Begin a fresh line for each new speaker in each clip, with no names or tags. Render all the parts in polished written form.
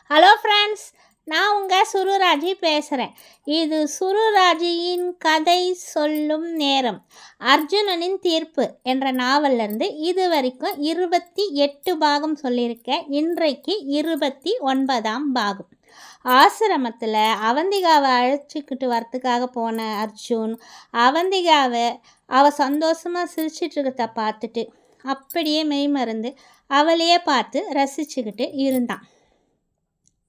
Hello friends, நான் உங்கள் சுருராஜி பேசுகிறேன். இது சுருராஜியின் கதை சொல்லும் நேரம். அர்ஜுனனின் தீர்ப்பு என்ற நாவல்லேருந்து இது வரைக்கும் 28 பாகம் சொல்லியிருக்கேன். இன்றைக்கு 29ஆம் பாகம். ஆசிரமத்தில் அவந்திகாவை அழைச்சிக்கிட்டு வரத்துக்காக போன அர்ஜுன் அவள் சந்தோஷமாக சிரிச்சிட்ருக்கிறத பார்த்துட்டு அப்படியே மெய்மறந்து அவளையே பார்த்து ரசிச்சுக்கிட்டு இருந்தான்.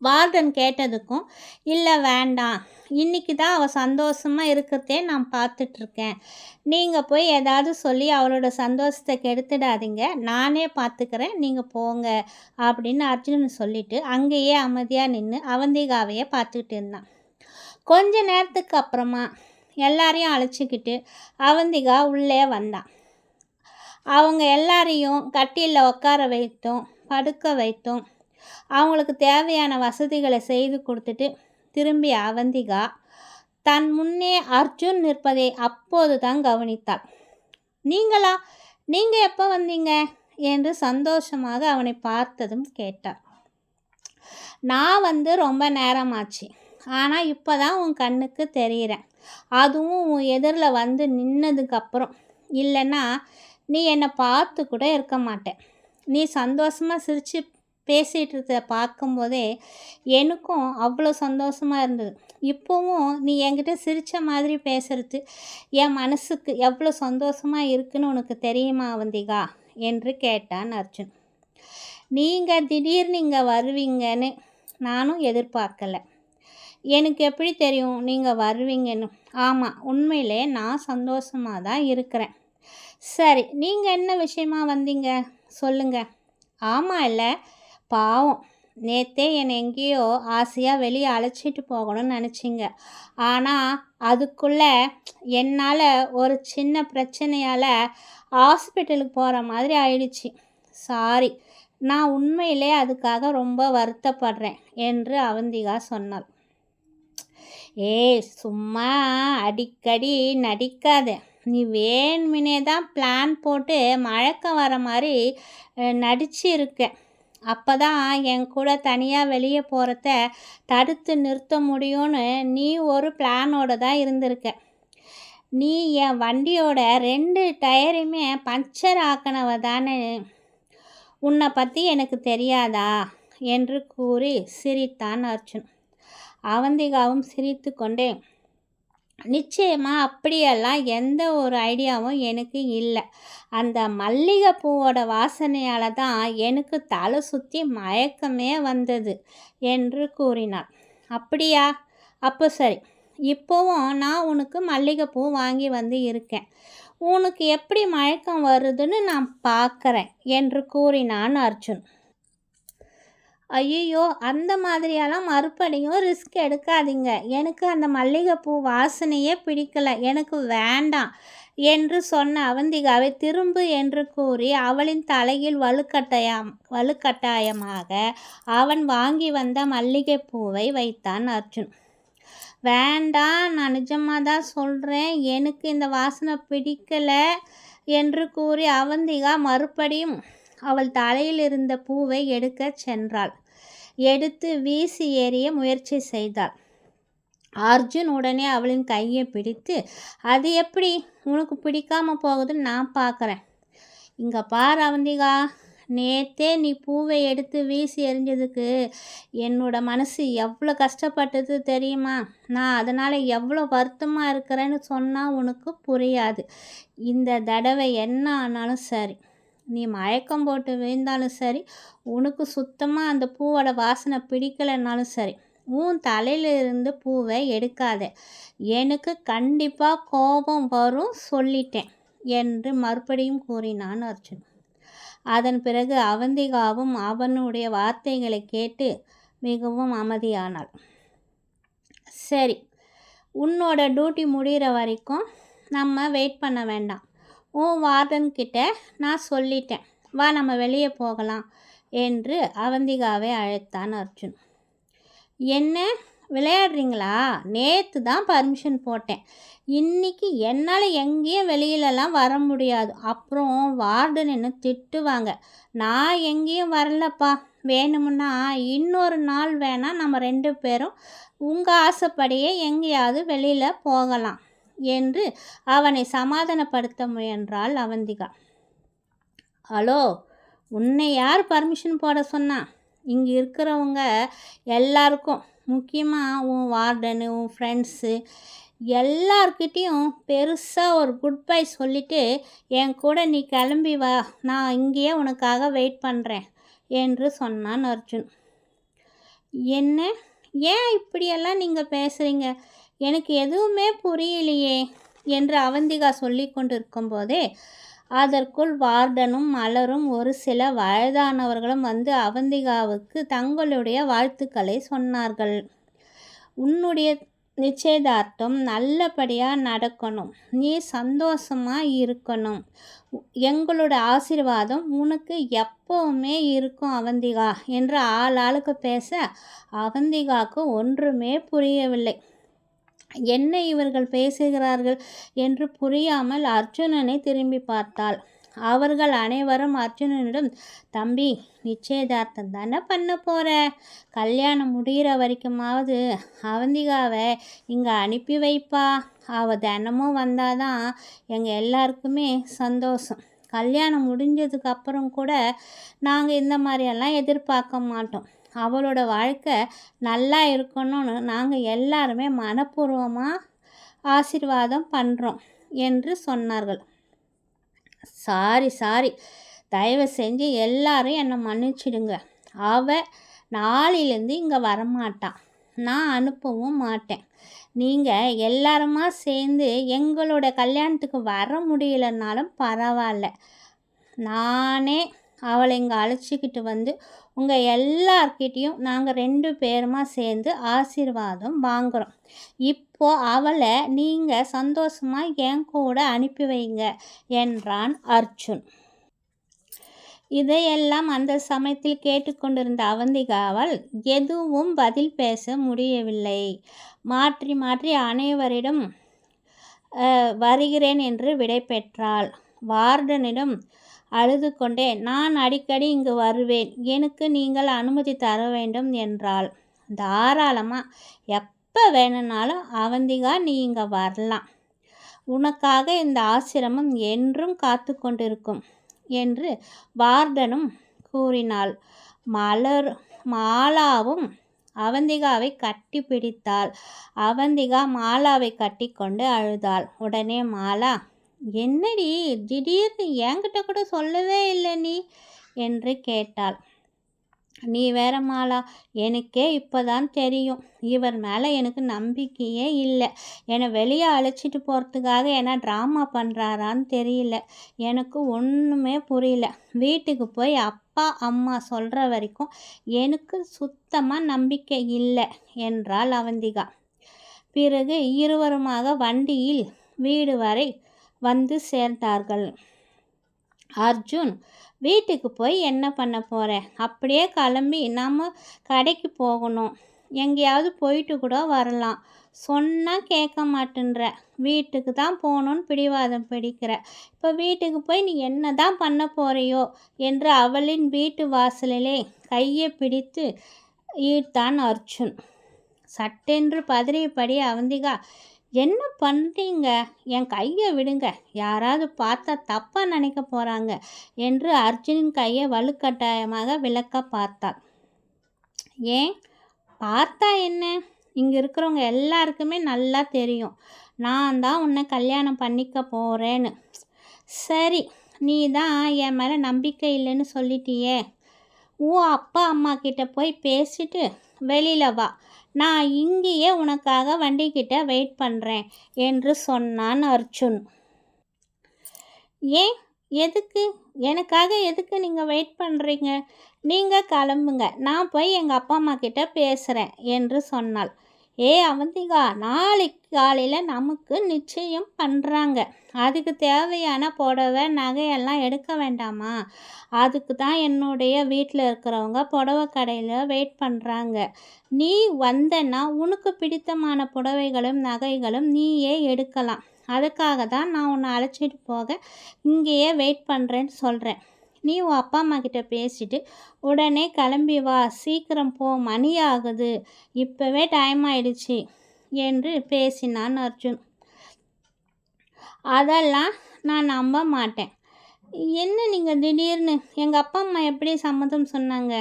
வார்டன் கேட்டதுக்கும், இல்லை வேண்டாம், இன்றைக்கி தான் அவள் சந்தோஷமாக இருக்கிறதே நான் பார்த்துட்ருக்கேன், நீங்கள் போய் ஏதாவது சொல்லி அவளோட சந்தோஷத்தை கெடுத்துடாதீங்க, நானே பார்த்துக்கிறேன், நீங்கள் போங்க அப்படின்னு அர்ஜுனன் சொல்லிவிட்டு அங்கேயே அமைதியாக நின்று அவந்திகாவையே பார்த்துக்கிட்டு இருந்தான். கொஞ்ச நேரத்துக்கு அப்புறமா எல்லாரையும் அழைச்சிக்கிட்டு அவந்திகா உள்ளே வந்தான். அவங்க எல்லாரையும் கட்டிலில் உட்கார வைத்தோம், படுக்க வைத்தோம், அவங்களுக்கு தேவையான வசதிகளை செய்து கொடுத்துட்டு திரும்பி அவந்திகா தன் முன்னே அர்ஜுன் நிற்பதை அப்போது தான் கவனித்தாள். நீங்களா, நீங்கள் எப்போ வந்தீங்க என்று சந்தோஷமாக அவனை பார்த்ததும் கேட்டார். நான் ரொம்ப நேரமாச்சு, ஆனால் இப்போ தான் உன் கண்ணுக்கு தெரிகிறேன், அதுவும் உன் எதிரில் வந்து நின்னதுக்கப்புறம். இல்லைன்னா நீ என்னை பார்த்து கூட இருக்க மாட்டேன். நீ சந்தோஷமாக சிரித்து பேசிகிட்டு இருக்கிறத பார்க்கும்போதே எனக்கும் அவ்வளோ சந்தோஷமாக இருந்தது. இப்போவும் நீ என்கிட்ட சிரித்த மாதிரி பேசுகிறது என் மனசுக்கு எவ்வளோ சந்தோஷமாக இருக்குன்னு உனக்கு தெரியுமா அவந்திகா என்று கேட்டான் அர்ஜுன். நீங்கள் திடீர்னு இங்கே வருவீங்கன்னு நானும் எதிர்பார்க்கலை. எனக்கு எப்படி தெரியும் நீங்கள் வருவீங்கன்னு? ஆமாம், உண்மையிலே நான் சந்தோஷமாக தான் இருக்கிறேன். சரி, நீங்கள் என்ன விஷயமா வந்தீங்க சொல்லுங்கள். ஆமாம், இல்லை பாவம், நேற்றே என்னை எங்கேயோ ஆசையாக வெளியே அழைச்சிட்டு போகணும்னு நினச்சிங்க, ஆனால் அதுக்குள்ளே என்னால் ஒரு சின்ன பிரச்சனையால் ஹாஸ்பிட்டலுக்கு போகிற மாதிரி ஆயிடுச்சு. சாரி, நான் உண்மையிலே அதுக்காக ரொம்ப வருத்தப்படுறேன் என்று அவந்திகா சொன்னாள். சும்மா அடிக்கடி நடிக்காத, நீ வேணுமினே தான் பிளான் போட்டு மழக்கம் வர மாதிரி நடிச்சு இருக்க. அப்போ தான் என் கூட தனியாக வெளியே போகிறத தடுத்து நிறுத்த முடியும்னு நீ ஒரு பிளானோடு தான் இருந்திருக்க. நீ என் வண்டியோட 2 டயரையுமே பஞ்சர் ஆக்கினவ தானே, உன்னை பற்றி எனக்கு தெரியாதா என்று கூறி சிரித்தான் அர்ஜுன். அவந்திகாவும் சிரித்து கொண்டே, நிச்சயமாக அப்படியெல்லாம் எந்த ஒரு ஐடியாவும் எனக்கு இல்லை, அந்த மல்லிகைப்பூவோட வாசனையால் தான் எனக்கு தலை சுற்றி மயக்கமே வந்தது என்று கூறினார். அப்படியா? அப்போ சரி, இப்போவும் நான் உனக்கு மல்லிகைப்பூ வாங்கி வந்து இருக்கேன், உனக்கு எப்படி மயக்கம் வருதுன்னு நான் பார்க்குறேன் என்று கூறினான் அர்ஜுன். ஐயோ, அந்த மாதிரியெல்லாம் மறுபடியும் ரிஸ்க் எடுக்காதீங்க, எனக்கு அந்த மல்லிகைப்பூ வாசனையே பிடிக்கலை, எனக்கு வேண்டாம் என்று சொன்ன அவந்திகாவை திரும்பு என்று கூறி அவளின் தலையில் வலுக்கட்டாயமாக அவன் வாங்கி வந்த மல்லிகைப்பூவை வைத்தான் அர்ஜுன். வேண்டாம், நான் நிஜமாக தான் சொல்கிறேன், எனக்கு இந்த வாசனை பிடிக்கலை என்று கூறி அவந்திகா மறுபடியும் அவள் தலையில் இருந்த பூவை எடுக்க சென்றாள். எடுத்து வீசி எறிய முயற்சி செய்தாள். அர்ஜுன் உடனே அவளின் கையை பிடித்து, அது எப்படி உனக்கு பிடிக்காமல் போகுதுன்னு நான் பார்க்குறேன். இங்கே பார் அவந்திகா, நேற்றே நீ பூவை எடுத்து வீசி எறிஞ்சதுக்கு என்னோட மனசு எவ்வளோ கஷ்டப்பட்டது தெரியுமா? நான் அதனால் எவ்வளோ வருத்தமாக இருக்கிறேன்னு சொன்னால் உனக்கு புரியாது. இந்த தடவை என்ன ஆனாலும் சரி, நீ மயக்கம் போட்டு விழுந்தாலும் சரி, உனக்கு சுத்தமாக அந்த பூவோட வாசனை பிடிக்கலைன்னாலும் சரி, உன் தலையிலிருந்து பூவை எடுக்காத, எனக்கு கண்டிப்பாக கோபம் வரும், சொல்லிட்டேன் என்று மறுபடியும் கூறினான் அர்ஜுன். அதன் பிறகு அவந்திகாவும் அவனுடைய வார்த்தைகளை கேட்டு மிகவும் அமைதியானாள். சரி, உன்னோட டியூட்டி முடிகிற வரைக்கும் நம்ம வெயிட் பண்ண வேண்டாம், உன் வார்டன்கிட்ட நான் சொல்லிட்டேன், வா நம்ம வெளியே போகலாம் என்று அவந்திகாவை அழைத்தான் அர்ஜுன். என்ன விளையாடுறீங்களா? நேற்று தான் பர்மிஷன் போட்டேன், இன்றைக்கி என்னால் எங்கேயும் வெளியிலலாம் வர முடியாது, அப்புறம் வார்டன் என்ன திட்டுவாங்க, நான் எங்கேயும் வரலப்பா வேணும்னா இன்னொரு நாள் வேணால் நம்ம 2 பேரும் உங்கள் ஆசைப்படியே எங்கேயாவது வெளியில் போகலாம் என்று அவனை சமாதானப்படுத்த முயன்றாள் அவந்திகா. ஹலோ, உன்னை யார் பர்மிஷன் போட சொன்னா? இங்கே இருக்கிறவங்க எல்லாருக்கும், முக்கியமாக உன் வார்டனு, உன் ஃப்ரெண்ட்ஸு எல்லார்கிட்டேயும் பெருசாக ஒரு குட் பை சொல்லிவிட்டு என் கூட நீ கிளம்பி வா, நான் இங்கேயே உனக்காக வெயிட் பண்ணுறேன் என்று சொன்னான் அர்ஜுன். என்ன, ஏன் இப்படியெல்லாம் நீங்கள் பேசுகிறீங்க? எனக்கு எதுவுமே புரியலையே என்று அவந்திகா சொல்லி கொண்டு இருக்கும்போதே அதற்குள் வார்டனும் மலரும் ஒரு சில வயதானவர்களும் வந்து அவந்திகாவுக்கு தங்களுடைய வாழ்த்துக்களை சொன்னார்கள். உன்னுடைய நிச்சயதார்த்தம் நல்லபடியாக நடக்கணும், நீ சந்தோஷமாக இருக்கணும், எங்களோட ஆசீர்வாதம் உனக்கு எப்பவுமே இருக்கும் அவந்திகா என்று ஆளுக்கு பேச அவந்திகாவுக்கு ஒன்றுமே புரியவில்லை. என்ன இவர்கள் பேசுகிறார்கள் என்று புரியாமல் அர்ஜுனனை திரும்பி பார்த்தாள். அவர்கள் அனைவரும் அர்ஜுனனிடம், தம்பி, நிச்சயதார்த்தம் தானே பண்ண போகிற, கல்யாணம் முடிகிற வரைக்குமாவது அவந்திகாவை இங்கே அனுப்பி வைப்பா, அவள் தினமும் வந்தாதான் எங்கள் எல்லாருக்குமே சந்தோஷம். கல்யாணம் முடிஞ்சதுக்கு அப்புறம் கூட நாங்கள் இந்த மாதிரியெல்லாம் எதிர்பார்க்க மாட்டோம். அவளோட வாழ்க்கை நல்லா இருக்கணும்னு நாங்கள் எல்லாருமே மனப்பூர்வமாக ஆசீர்வாதம் பண்ணுறோம் என்று சொன்னார்கள். சாரி, தயவு செஞ்சு எல்லாரும் என்னை மன்னிச்சிடுங்க. அவள் நாளையிலேருந்து இங்கே வரமாட்டான், நான் அனுப்பவும் மாட்டேன். நீங்கள் எல்லாருமா சேர்ந்து எங்களோட கல்யாணத்துக்கு வர முடியலன்னாலும் பரவாயில்ல, நானே அவளை இங்கே அழைச்சிக்கிட்டு வந்து உங்கள் எல்லார்கிட்டேயும் நாங்கள் 2 பேருமா சேர்ந்து ஆசீர்வாதம் வாங்குகிறோம். இப்போது அவளை நீங்கள் சந்தோஷமாக என் கூட அனுப்பி வைங்க என்றான் அர்ஜுன். இதையெல்லாம் அந்த சமயத்தில் கேட்டுக்கொண்டிருந்த அவந்திகாவால் எதுவும் பதில் பேச முடியவில்லை. மாற்றி மாற்றி அனைவரிடம் வருகிறேன் என்று விடை பெற்றாள். வார்டனிடம் அழுது கொண்டே, நான் அடிக்கடி இங்கு வருவேன், எனக்கு நீங்கள் அனுமதி தர வேண்டும் என்றாள். தாராளமாக எப்போ வேணும்னாலும் அவந்திகா நீ இங்கே வரலாம், உனக்காக இந்த ஆசிரமம் என்றும் காத்து கொண்டிருக்கும் என்று வார்டனும் கூறினாள். மாலாவும் அவந்திகாவை கட்டி பிடித்தாள். அவந்திகா மாலாவை கட்டி கொண்டு அழுதாள். உடனே மாலா, என்னடி திடீர்னு என்கிட்ட கூட சொல்லவே இல்லை நீ என்று கேட்டாள். நீ வேற மாலா, எனக்கே இப்போதான் தெரியும் இவர் மேலே எனக்கு நம்பிக்கையே இல்லை. என்னை வெளியே அழைச்சிட்டு போகிறதுக்காக என்ன ட்ராமா பண்ணுறாரான்னு தெரியல, எனக்கு ஒன்றுமே புரியல. வீட்டுக்கு போய் அப்பா அம்மா சொல்கிற வரைக்கும் எனக்கு சுத்தமாக நம்பிக்கை இல்லை என்றாள் அவந்திகா. பிறகு இருவருமாக வண்டியில் வீடு வரை வந்து சேர்ந்தார்கள். அர்ஜுன், வீட்டுக்கு போய் என்ன பண்ண போகிற? அப்படியே கிளம்பி நம்ம கடைக்கு போகணும், எங்கேயாவது போயிட்டு கூட வரலாம். சொன்னால் கேட்க மாட்டேன்ற, வீட்டுக்கு தான் போகணுன்னு பிடிவாதம் பிடிக்கிற. இப்போ வீட்டுக்கு போய் நீ என்ன தான் பண்ண போகிறையோ என்று அவளின் வீட்டு வாசலிலே கையை பிடித்து ஈர்த்தான் அர்ஜுன். சட்டென்று பதறியபடி அவந்திகா, என்ன பண்ணுறீங்க, என் கையை விடுங்க, யாராவது பார்த்தா தப்பாக நினைக்க போகிறாங்க என்று அர்ஜுனின் கையை வலுக்கட்டாயமாக விலக்க பார்த்தாள். ஏன் பார்த்தா என்ன, இங்கே இருக்கிறவங்க எல்லாருக்குமே நல்லா தெரியும் நான் தான் உன்னை கல்யாணம் பண்ணிக்க போகிறேன்னு. சரி, நீ தான் என் மேலே நம்பிக்கை இல்லைன்னு சொல்லிட்டியே, உன் அப்பா அம்மா கிட்ட போய் பேசிட்டு வெளியில் வா, நான் இங்கேயே உனக்காக வண்டிக்கிட்ட வெயிட் பண்ணுறேன் என்று சொன்னான் அர்ஜுன். ஏன், எதுக்கு, எனக்காக எதுக்கு நீங்கள் வெயிட் பண்ணுறீங்க? நீங்கள் கிளம்புங்க, நான் போய் எங்கள் அப்பா அம்மா கிட்ட பேசுகிறேன் என்று சொன்னாள். அவந்திகா, நாளைக்கு காலையில் நமக்கு நிச்சயம் பண்ணுறாங்க, அதுக்கு தேவையான புடவை நகையெல்லாம் எடுக்க வேண்டாமா? அதுக்கு தான் என்னுடைய வீட்டில் இருக்கிறவங்க புடவை கடையில் வெயிட் பண்ணுறாங்க. நீ வந்தன்னா உனக்கு பிடித்தமான புடவைகளும் நகைகளும் நீயே எடுக்கலாம். அதுக்காக தான் நான் உன்னை அழைச்சிட்டு போக இங்கேயே வெயிட் பண்ணுறேன்னு சொல்கிறேன் நீ உன் அப்பா அம்மா கிட்ட பேசிட்டு உடனே கிளம்பி வா, சீக்கிரம் போ, மணி ஆகுது, இப்போவே டைம் ஆயிடுச்சு என்று பேசினான் அர்ஜுன். அதெல்லாம் நான் நம்ப மாட்டேன். என்ன நீங்கள் திடீர்னு? எங்கள் அப்பா அம்மா எப்படி சம்மதம் சொன்னாங்க?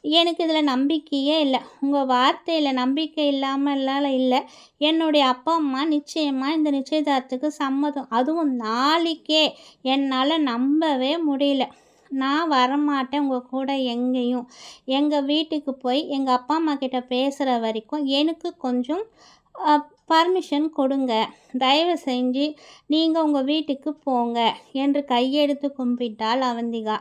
எனக்கு இதில் நம்பிக்கையே இல்லை. உங்கள் வார்த்தையில் நம்பிக்கை இல்லாமல்லாம் இல்லை. என்னுடைய அப்பா அம்மா நிச்சயமாக இந்த நிச்சயதார்த்தத்துக்கு சம்மதம். அதுவும் நாளைக்கே. என்னால் நம்பவே முடியல. நான் வரமாட்டேன் உங்கள் கூட எங்கேயும். எங்கள் வீட்டுக்கு போய் எங்கள் அப்பா அம்மா கிட்ட பேசுகிற வரைக்கும் எனக்கு கொஞ்சம் பர்மிஷன் கொடுங்க. தயவு செஞ்சு நீங்கள் உங்கள் வீட்டுக்கு போங்க என்று கையெடுத்து கும்பிட்டாள் அவந்திகா.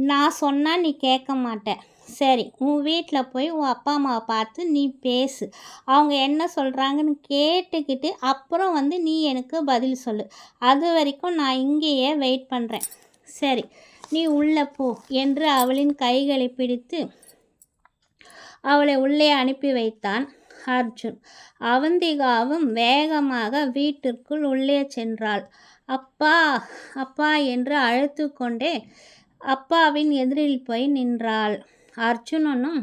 நான் சொன்னால் நீ கேட்க மாட்டேன். சரி, உன் வீட்டில் போய் உன் அப்பா அம்மாவை பார்த்து நீ பேசு. அவங்க என்ன சொல்கிறாங்கன்னு கேட்டுக்கிட்டு அப்புறம் நீ எனக்கு பதில் சொல்லு. அது வரைக்கும் நான் இங்கேயே வெயிட் பண்ணுறேன். சரி, நீ உள்ளே போ என்று அவளின் கைகளை பிடித்து அவளை உள்ளே அனுப்பி வைத்தான் அர்ஜுன். அவந்திகாவும் வேகமாக வீட்டிற்குள் உள்ளே சென்றாள். அப்பா அப்பா என்று அழைத்து கொண்டே அப்பாவின் எதிரில் போய் நின்றாள். அர்ஜுனனும்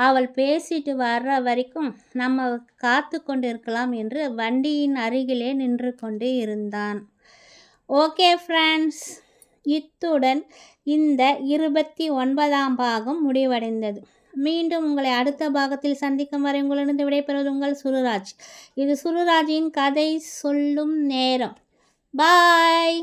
அவள் பேசிட்டு வர்ற வரைக்கும் நம்ம காத்து கொண்டு இருக்கலாம் என்று வண்டியின் அருகிலே நின்று கொண்டு இருந்தான். ஓகே ஃப்ரெண்ட்ஸ், இத்துடன் இந்த 29ஆம் பாகம் முடிவடைந்தது. மீண்டும் உங்களை அடுத்த பாகத்தில் சந்திக்கும் வரை உங்களிடம் விடைபெறுவது உங்கள் சுருராஜ். இது சுருராஜின் கதை சொல்லும் நேரம். பாய்.